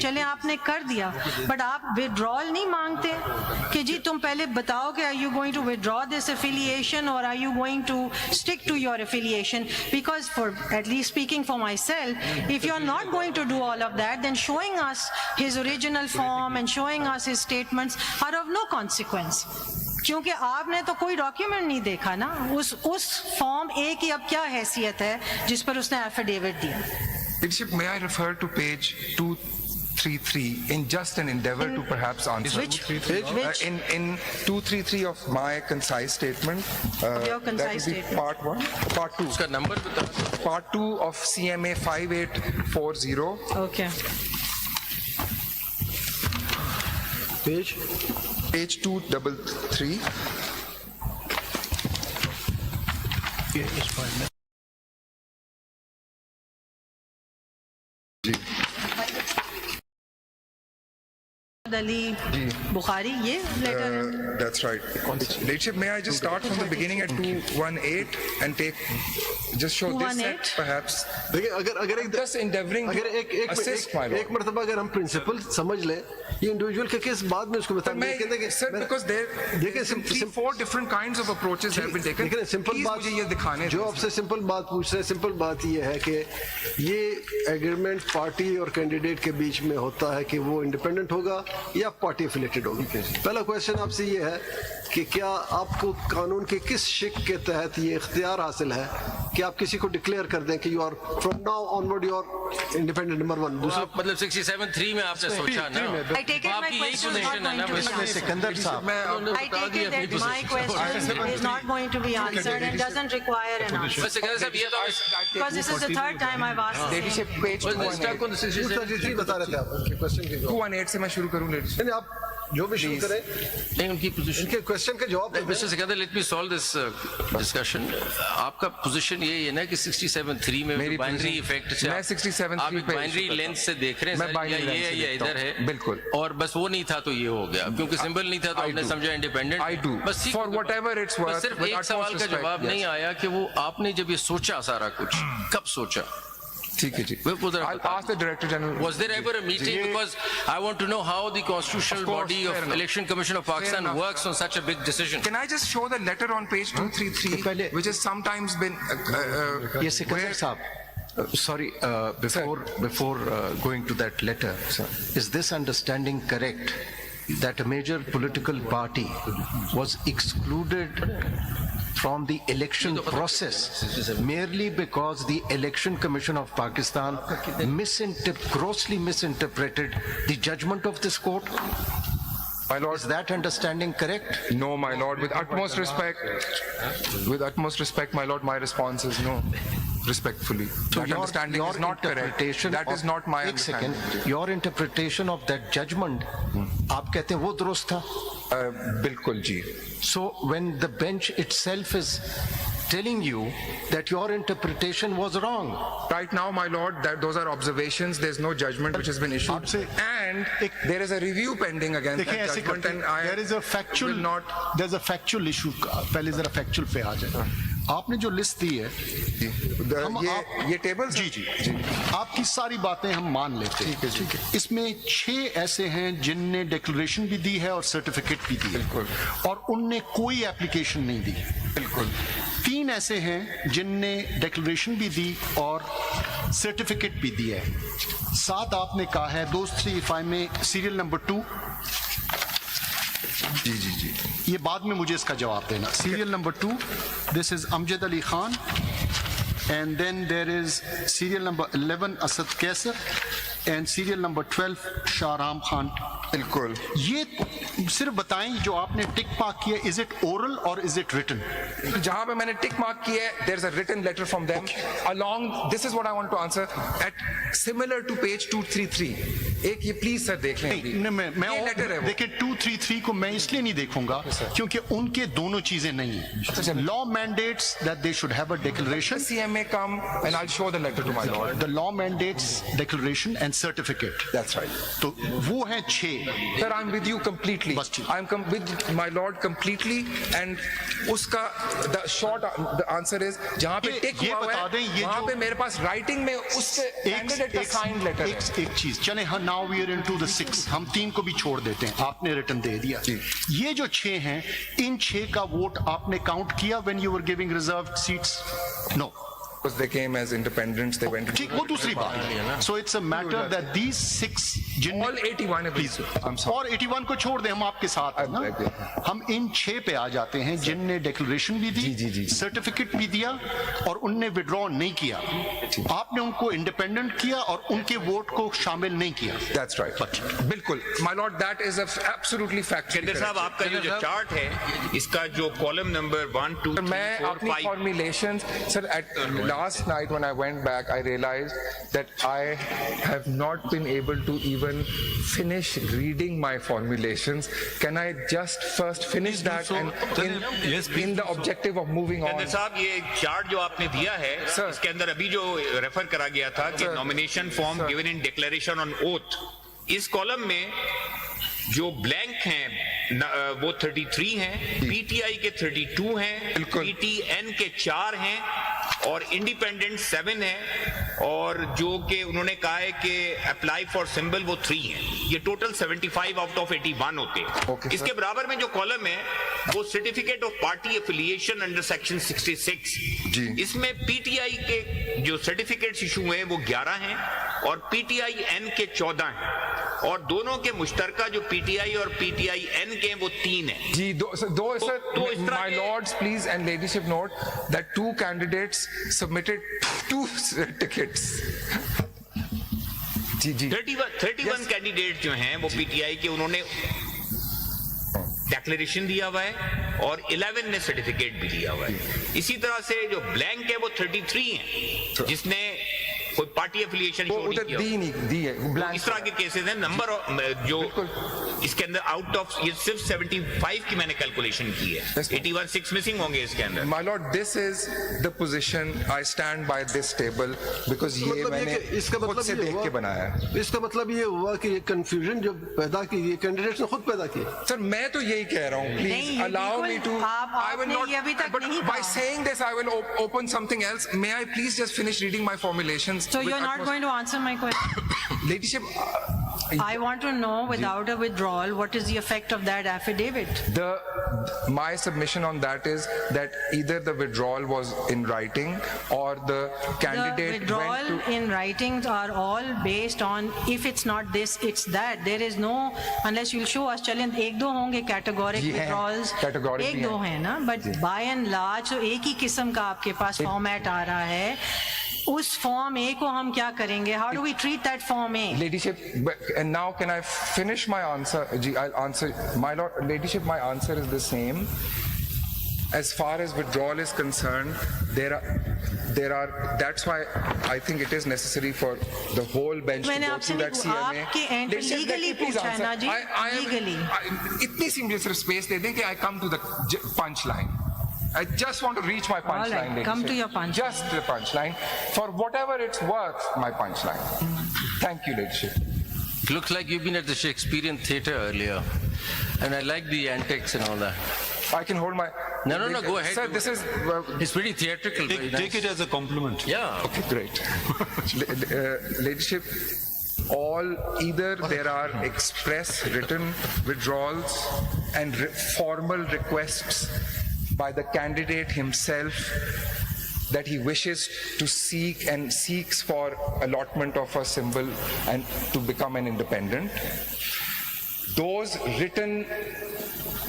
चले आपने कर दिया, बट आप विड्रॉल नहीं मांगते कि जी तुम पहले बताओ कि are you going to withdraw this affiliation और are you going to stick to your affiliation? Because for at least speaking for myself, if you are not going to do all of that, then showing us his original form and showing us his statements are of no consequence, क्योंकि आपने तो कोई document नहीं देखा ना उस form ए की अब क्या हैसियत है जिस पर उसने एफिडेविट दिया। Leadership, may I refer to page 233 in just an endeavor to perhaps answer? Which page? In 233 of my concise statement. Your concise that would be statement. part 1, part 2. उसका नंबर बता। Part 2 of CMA 5840. Okay. Page 233. Ali Bukhari, ये letter है। That's right. Leadership, may I just start from the beginning at 218 and just show this 218? set perhaps? देखिए अगर एक Just endeavoring अगर to assist my एक lord. मरतबा अगर हम प्रिंसिपल समझ लें, ये इंडिविजुअल के केस बाद में उसको But sir, because there देखिए three, four different kinds of approaches have been taken. लेकिन सिंपल Please बात मुझे ये दिखाने जो दें। आपसे सिंपल बात पूछ रहे हैं, सिंपल बात ये है कि ये एग्रीमेंट पार्टी और कैंडिडेट के बीच में होता है कि वो इंडिपेंडेंट होगा या पार्टी एफिलेटेड होगी। पहला क्वेश्चन आपसे ये है कि क्या आपको कानून के किस शिक के तहत ये इख्तियार हासिल है कि आप किसी को डिक्लेयर कर दें कि you are from now onward you are independent number 1? दूसरा मतलब 67(3) में आपने सोचा ना, I take it my आपकी यही question is not पोजीशन है ना। going to be इसमें answered. सिकंदर साहब I take it that my question is not going to be answered and doesn't require an answer. बस सिकंदर साहब ये तो Because this is the third time I've asked the Leadership, same. page 218. बता रहे थे आप उनके क्वेश्चन के जवाब। 218 से मैं शुरू करूं leadership. नहीं, आप जो भी शुरू करें नहीं उनकी पोजीशन। इनके क्वेश्चन के जवाब दें। Mister Sikandar, let me solve this discussion. आपका पोजीशन यही है ना कि 67(3) में मेरी बाइनरी position- इफेक्ट से मैं 67(3) आप एक पे बाइनरी issue लेंथ से देख रहे हैं मैं सर, binary या length ये से या देखता इधर हूं, है बिल्कुल। और बस वो नहीं था तो ये हो गया, क्योंकि सिंबल नहीं था तो I आपने do. समझा इंडिपेंडेंट। I do. बस ठीक For होगा। whatever it's worth, बस सिर्फ with एक utmost सवाल का respect, जवाब नहीं yes. आया कि वो आपने जब ये सोचा सारा कुछ कब सोचा? ठीक है जी। वो जरा I'll बता ask the Director General. Was there ever a meeting? Because I want to know how the constitutional Of course, body fair of enough. Election Commission of Pakistan enough. works on such a big decision. Can I just show the letter on page 233, which has sometimes been Yes, Sikandar Saab. Sorry, before going to that letter, is this understanding correct that a major political party was excluded from the election process merely because the Election Commission of Pakistan grossly misinterpreted the judgment of this court? My lord, Is that understanding correct? no, my lord. With utmost respect, my lord, my response is no. Respectfully, that understanding is not correct. That is not my एक understanding. second, your interpretation of that judgment, आप कहते हैं वो दुरुस्त था? बिल्कुल जी. So when the bench itself is telling you that your interpretation was wrong, Right now, my lord, that those are observations. There's no judgment which has been issued, आपसे and एक- there is a review pending against देखिए that ऐसे judgment. करते And हैं, I there is a factual, will not. there's a factual issue. पहले जरा factual पे आ जाए। आपने जो लिस्ट दी है, ये टेबल जी जी जी, आपकी सारी बातें हम मान लेते हैं। ठीक है। इसमें 6 ऐसे हैं जिनने डिक्लेरेशन भी दी है और सर्टिफिकेट भी दी है, बिल्कुल। और उनने कोई एप्लीकेशन नहीं दी। बिल्कुल 3 ऐसे हैं जिनने डिक्लेरेशन भी दी और सर्टिफिकेट भी दिया है। 7 आपने कहा है, those 3 if I may, serial number 2। जी जी जी. ये बाद में मुझे इसका जवाब देना। Serial number 2, this is Amjad Ali Khan, and then there is serial number 11 Asad Kaiser, and serial number 12 Shahram Khan. बिल्कुल. ये सिर्फ बताएं जो आपने टिक मार्क किया, इज इट ओरल और इज इट रिटन? जहां पे मैंने टिक मार्क किया है, there is a written letter from them along. This is what I want to answer at similar to page 233. एक ये प्लीज सर देख लें. मैं ये लेटर है वो. देखिए 233 को मैं इसलिए नहीं देखूंगा क्योंकि उनके दोनों चीजें नहीं है। Law mandates that they should have a declaration, CMA come and I'll show the letter to my lord. The law mandates declaration and certificate. That's right. तो वो है 6। Sir, I'm with you completely. बस ठीक। I'm with my lord completely, and उसका the short the answer is जहाँ पे टिक ये हुआ बता है दें, ये वहाँ जो- पे मेरे पास राइटिंग में उससे कैंडिडेट का साइन लेटर है. एक चीज चले, हाँ, now we are into the 6, हम 3 को भी छोड़ देते हैं, आपने रिटर्न दे दिया। ये जो 6 हैं, इन 6 का वोट आपने काउंट किया when you were giving reserved seats? No, Because they came as independents, they went ठीक, वो दूसरी बात है। So it's a matter that these 6 जिन all 81 है, प्लीज, I'm sorry. और 81 को छोड़ दें, हम आपके साथ हैं I beg ना। हम इन 6 पे आ जाते हैं जिनने डिक्लेरेशन भी दी, सर्टिफिकेट भी दिया और उनने विड्रॉ नहीं किया। आपने उनको इंडिपेंडेंट किया और उनके वोट को शामिल नहीं किया। That's right. बिल्कुल, my lord, that is absolutely factually केंद्र साहब, correct. आपका ये जो चार्ट है, इसका जो कॉलम नंबर 1, 2, Sir, 3, मैं 4, अपनी 5 formulations, sir, at last night when I went back, I realized that I have not been able to even finish reading my formulations. Can I just first finish that and in the objective of moving on? केंद्र साहब, ये chart जो आपने दिया है, Sir. इसके अंदर अभी जो रेफर करा गया था कि Sir. Nomination form Sir. Given in declaration on oath, इस कॉलम में जो ब्लैंक हैं वो 33 हैं, पीटीआई के 32 हैं, बिल्कुल। पीटीएन के 4 हैं और इंडिपेंडेंट 7 हैं, और जो कि उन्होंने कहा है कि अप्लाई फॉर सिंबल वो 3 हैं। ये टोटल 75 आउट ऑफ 81 होते हैं। Okay, इसके बराबर में जो कॉलम है वो certificate of party affiliation under section 66, जी। इसमें पीटीआई के जो सर्टिफिकेट्स इशू हैं वो 11 हैं और पीटीआई एन के 14 हैं, और दोनों के मुश्तरका जो पीटीआई और पीटीआई एन के हैं वो 3 हैं। जी, sir, तो इस तरह my के- lords, please, and ladyship note that 2 candidates submitted 2 tickets. Ji, ji. 31 candidate जो हैं वो पीटीआई के, उन्होंने डिक्लेरेशन दिया हुआ है और 11 ने सर्टिफिकेट भी दिया हुआ है। इसी तरह से जो ब्लैंक है वो 33 हैं जिसने कोई पार्टी एफिलिएशन वो शो नहीं उधर किया। दी नहीं दी है, तो blank इस तरह के केसेस हैं। नंबर जो इसके अंदर आउट ऑफ, ये सिर्फ 75 की मैंने कैलकुलेशन की है, Yes, sir. 81 6 मिसिंग होंगे इसके अंदर। My lord, this is the position. I stand by this table because ये मतलब मैंने कि इसका खुद मतलब से ये देख हुआ, के बनाया है। इसका मतलब ये हुआ कि ये कंफ्यूजन जो पैदा की ये कैंडिडेट्स ने खुद पैदा की। सर, मैं तो यही कह रहा हूँ, नहीं, प्लीज ये allow me to. बिल्कुल I will आपने not. ये अभी तक But नहीं by कहा। saying this, I will open something else. May I please just finish reading my formulations? So with you're not utmost- going to answer my question? Ladyship, I want to know, without a withdrawal, what is the effect of that affidavit? my submission on that is that either the withdrawal was in writing or the The candidate withdrawal went to. in writings are all based on, if it's not this, it's that. There is no, unless you'll show us, चलें, एक दो होंगे categoric जी हैं, withdrawals, categoric एक भी दो हैं। हैं ना, but by and large तो एक ही किस्म का आपके पास फॉर्मेट आ रहा है। उस फॉर्म ए को हम क्या करेंगे? How do we treat that form A? Ladyship, and now can I finish my answer? I'll answer. My lord, ladyship, my answer is the same. As far as withdrawal is concerned, there are. That's why I think it is necessary for the whole bench to मैंने go आपसे through that नहीं- CMA. आपके end पे Ladyship, let legally me please पूछा है answer. ना जी? I am- Legally. इतनी सी मुझे सिर्फ स्पेस दे दें कि I come to the punchline. I just want to reach my punchline. right, come to ladyship. your punchline. Just the punchline. For whatever it's worth, my punchline. Thank you, ladyship. Looks like you've been at the Shakespearean theatre earlier, and I like the antics and all that. I can hold my. No, go ahead. Sir, this is. It's pretty theatrical. very nice. Take it as a compliment. Yeah. Okay, great. Ladyship, either there are express written withdrawals and formal requests by the candidate himself that he wishes to seek and seeks for allotment of a symbol and to become an independent. Those written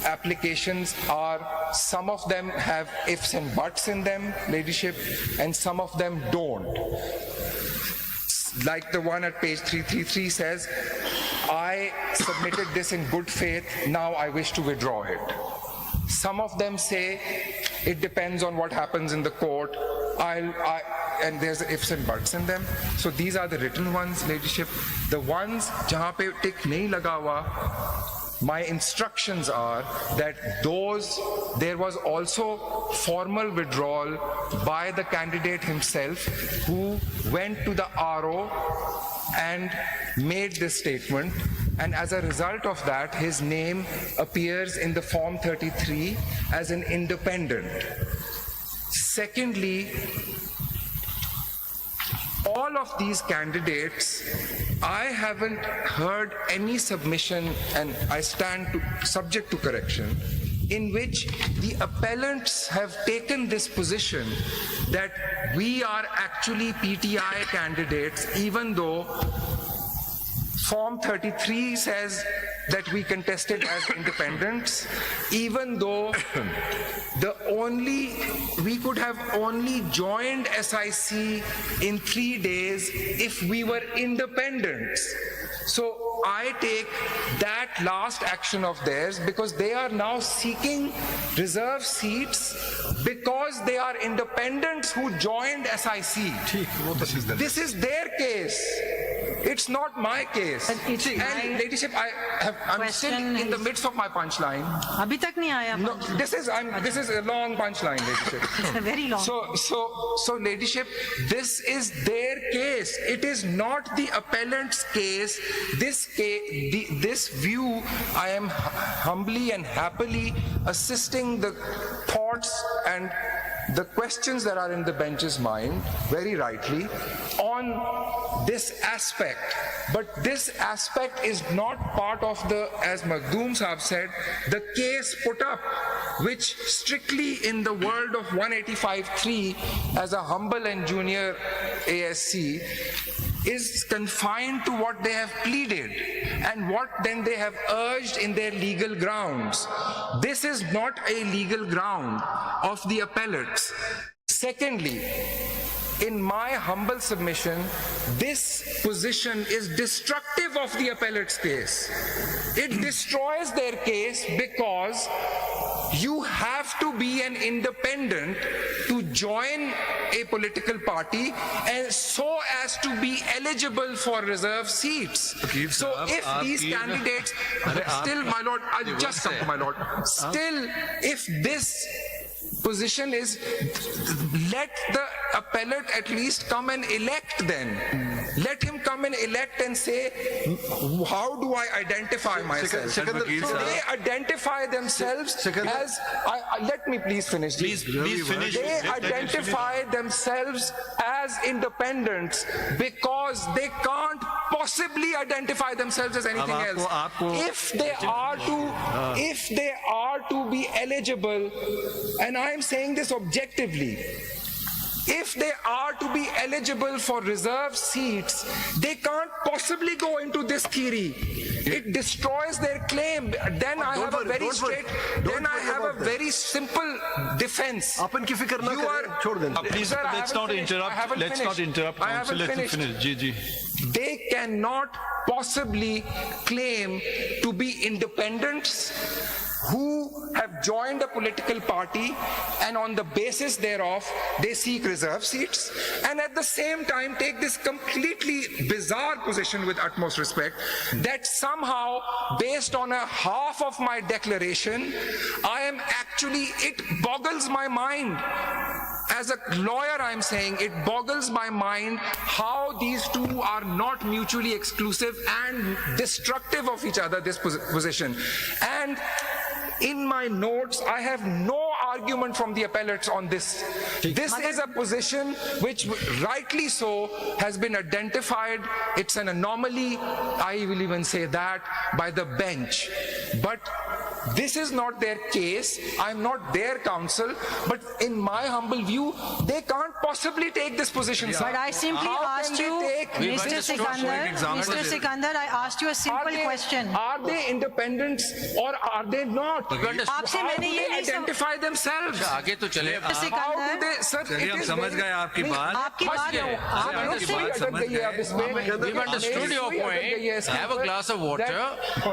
applications are, some of them have ifs and buts in them, ladyship, and some of them don't. Like the one at page 333 says, I submitted this in good faith, now I wish to withdraw it. Some of them say, it depends on what happens in the court, and there's ifs and buts in them. So these are the written ones, ladyship. The ones jahan pe tick nahi laga hua, my instructions are that there was also formal withdrawal by the candidate himself who went to the RO and made this statement, and as a result of that, his name appears in the Form 33 as an independent. Secondly, all of these candidates, I haven't heard any submission, and I stand subject to correction, in which the appellants have taken this position that we are actually PTI candidates, even though Form 33 says that we contested as independents, even though we could have only joined SIC in 3 days if we were independents. So I take that last action of theirs, because they are now seeking reserve seats because they are independents who joined SIC. This is their case. It's not my case. But it's And my ladyship, I'm still question in the is- midst of my punchline. अभी तक नहीं आया No, this is a long punchline, ladyship. It's a very long. So, ladyship, this is their case. It is not the appellant's case. This view, I am humbly and happily assisting the thoughts and the questions that are in the bench's mind, very rightly, on this aspect. But this aspect is not part of the, as Makhdoom Saab said, the case put up, which strictly in the world of 185.3 as a humble and junior ASC is confined to what they have pleaded and what then they have urged in their legal grounds. This is not a legal ground of the appellates. Secondly, in my humble submission, this position is destructive of the appellate's case. It destroys their case because you have to be an independent to join a political party and so as to be eligible for reserve seats. So if these candidates, still my lord, I'll just come to my lord, still if this position is, let the appellate at least come and elect then. Let him come and elect and say, how do I identify myself? They identify themselves as, let me please finish. Please finish. They identify themselves as independents because they can't possibly identify themselves as anything else. If they are to be eligible, and I am saying this objectively, if they are to be eligible for reserve seats, they can't possibly go into this theory. It destroys their claim. Then I have a very straight, then I have a very simple defense. अपन की फिक्र ना You करें, are- छोड़ दें। Please, Sir, I let's haven't not finished. I interrupt. haven't Let's not finished. interrupt. I Counsel, haven't let him finished. finish. Ji. They cannot possibly claim to be independents who have joined a political party and on the basis thereof they seek reserve seats, and at the same time take this completely bizarre position, with utmost respect, that somehow based on a half of my declaration I am actually, it boggles my mind. As a lawyer, I'm saying it boggles my mind how these two are not mutually exclusive and destructive of each other, this position. And in my notes, I have no argument from the appellates on this. This is a position which, rightly so, has been identified. It's an anomaly, I will even say that, by the bench. But this is not their case. I'm not their counsel. But in my humble view, they can't possibly take this position. sir. But I simply How can asked they you, take- Mr. Sikandar, I asked you a simple question. Are they independents or are they not? आपसे How मैंने do ये they नहीं identify themselves? आगे तो चले Mr. How do Sikandar, they, sir, चलिए, it हम is समझ very- गए आपकी नहीं, बात। आपकी फंस बात गए हो। आप आप लोग लोग से- अटक गई है अब इसमें। We've understood your point. Have a glass of water.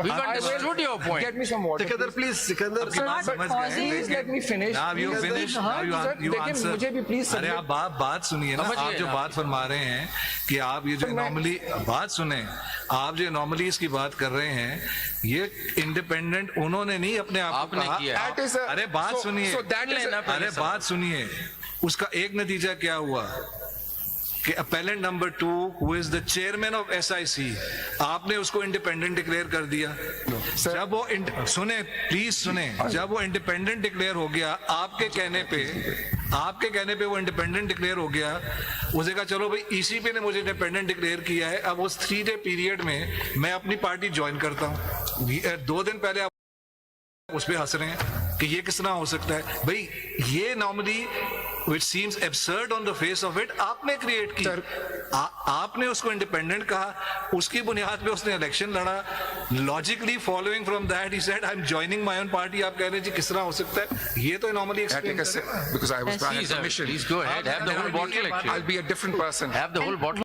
We've understood your point. Get me some water. Sikandar please Sikandar Sir, बात समझ but गए। please let me finish. Now you Please, finish. sir, Now sir, you देखिए, answer. मुझे भी please अरे submit- आप बात सुनिए ना। समझिए आप जो ना। बात फरमा रहे हैं कि आप ये जो नॉर्मली बात सुने, आप जो नॉर्मलीज की बात कर रहे हैं, ये इंडिपेंडेंट उन्होंने नहीं अपने आप को आपने कहा। किया। That is a- अरे बात सुनिए। so that is a- अरे बात सुनिए। उसका एक नतीजा क्या हुआ कि appellant number 2 who is the chairman of SIC, आपने उसको इंडिपेंडेंट डिक्लेयर कर दिया। जब वो सुने, प्लीज सुने, जब वो इंडिपेंडेंट डिक्लेयर हो गया आपके कहने पे वो इंडिपेंडेंट डिक्लेयर हो गया, उसने कहा चलो भाई ईसीपी ने मुझे इंडिपेंडेंट डिक्लेयर किया है, अब उस 3 डे पीरियड में मैं अपनी पार्टी ज्वाइन करता हूँ। 2 दिन पहले आप उस पे हंस रहे हैं कि ये किस तरह हो सकता है। भाई ये normally which seems absurd on the face of it, आपने क्रिएट की। आपने उसको इंडिपेंडेंट कहा, उसकी बुनियाद पे उसने इलेक्शन लड़ा। Logically following from that he said I am joining my own party. आप कह रहे हैं जी किस तरह हो सकता है, ये तो normally explain because I had Please, permission. please go ahead. Have the whole bottle, actually. I'll be a different person. Have the whole bottle.